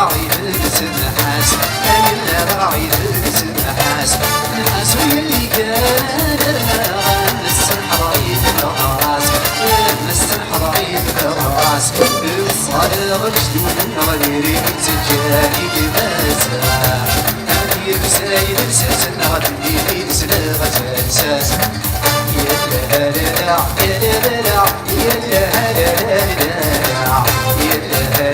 رايد تنحاس الا رايد تنحاس نحاس اللي كان مس الحرايب الراس مس الحرايب الراس الصالغ جدود غيري تجاري لباسا هذه بسايد الساس غدي بسلاغة الساس يا لا لا لا يا لا لا يا لا لا لا يا لا لا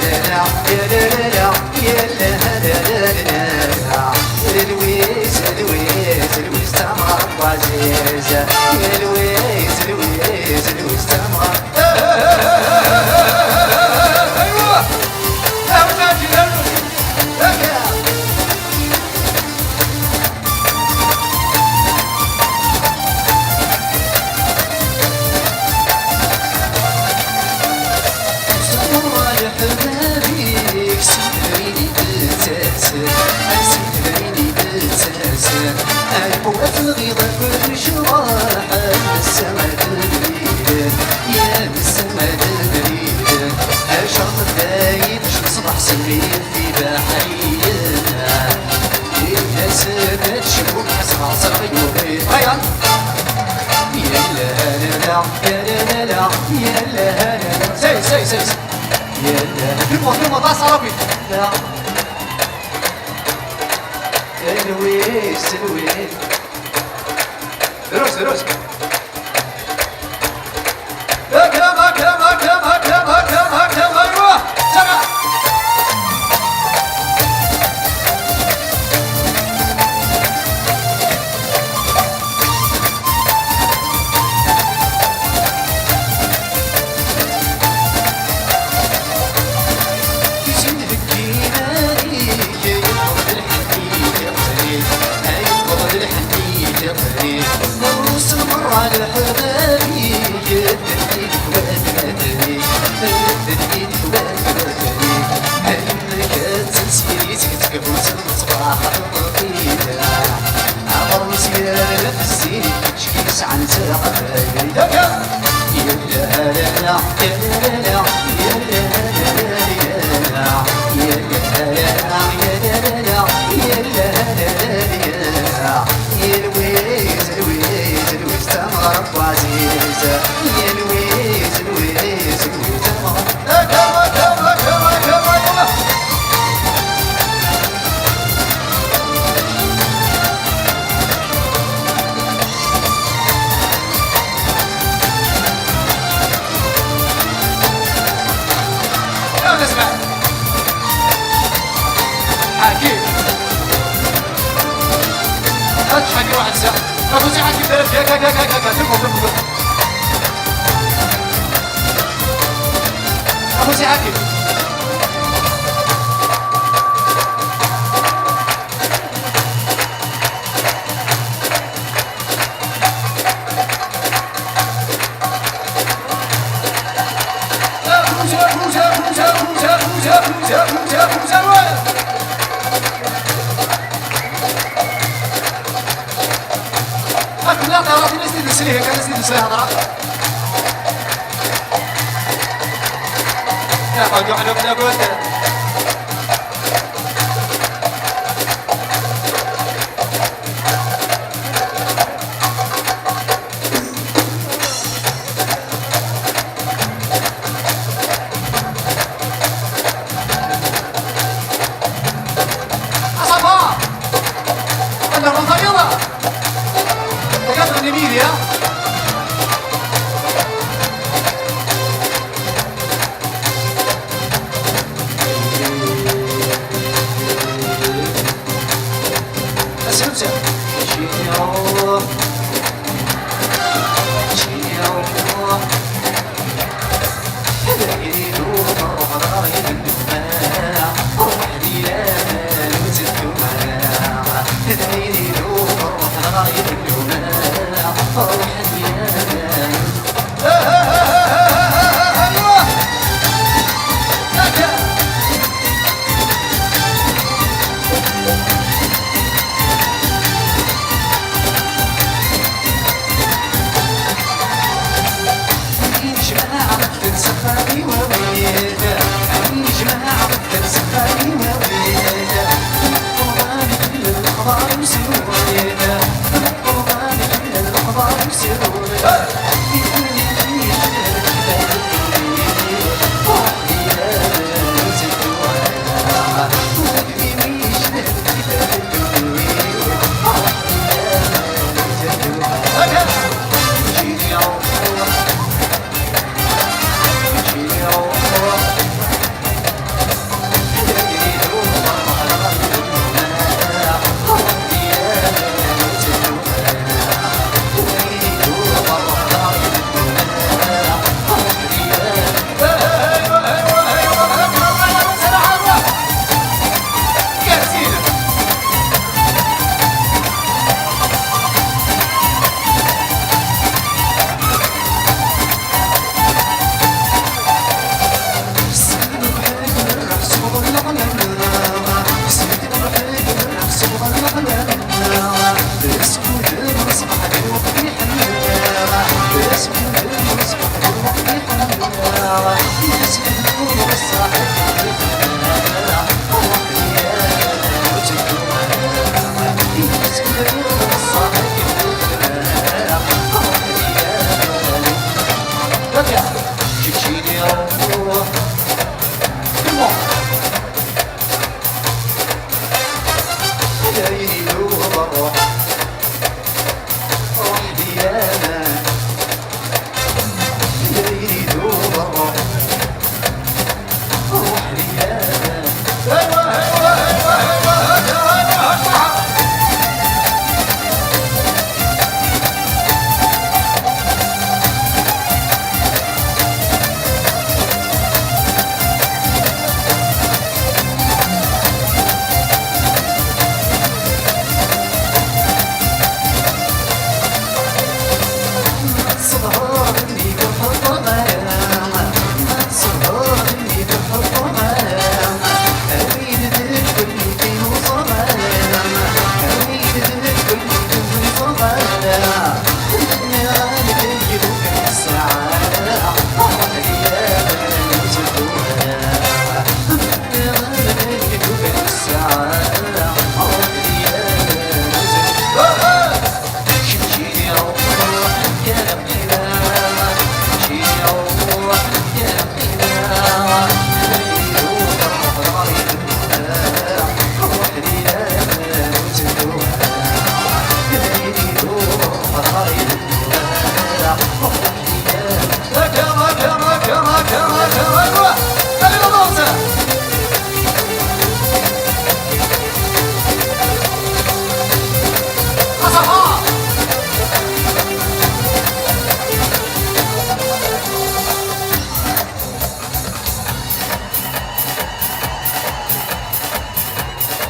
يا لا لا يا لا لا الويز الويز الويز تمر وعزيزة يا الويز الويز الويز تمر ايوه اولادي القوة الغيضة كل شراح السما دليل يا السما دليل الشرط الدايب صبح سمين في بحرينا إذا سبت شبوك أسرع صغير هيا يا لا لا يا لا لا يا لا لا سي يا لا فيلم ضاع صرفي لا الويس الويس روس كم ايوه سمع نوص مر على حبابي يدني وادني يدني وادني هل كتسيري تكتبوت الصباح الطويلة عبر مسيرة السيري شكيس عن ساقبي يا لا لا لا يا لا لا يا لا لا يا لا يا لا يا لا يا لا يا الويز الويز الويز تمر وعزيزة يا الويز الويز الويز تمر يلا اسمع حكيم حكي واحد ساعة أخوتي حكي ثلاث تلقوا أخوتي حكي لا تعرف نسيت نسريها كان نسيت نسريها هضرة يا حاجة حلو بلا قلت أصفا أنا رمضانيضة تقدر نميليا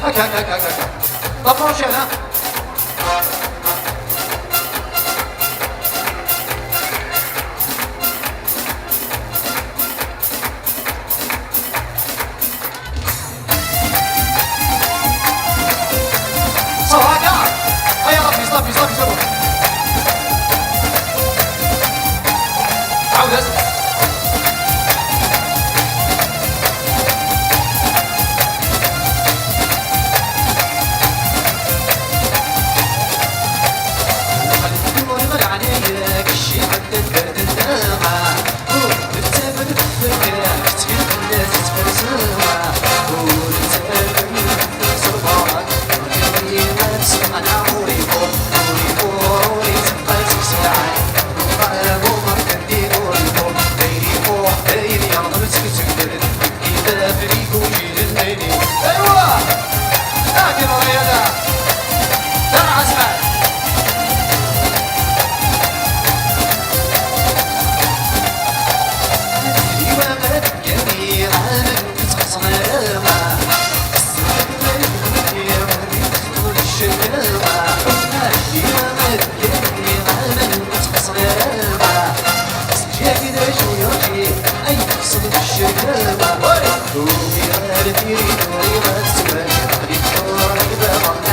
هكا هكا هكا هكا طبعا شانا صواقع هيا ربي صافي صافي صافي عاود هز Oh,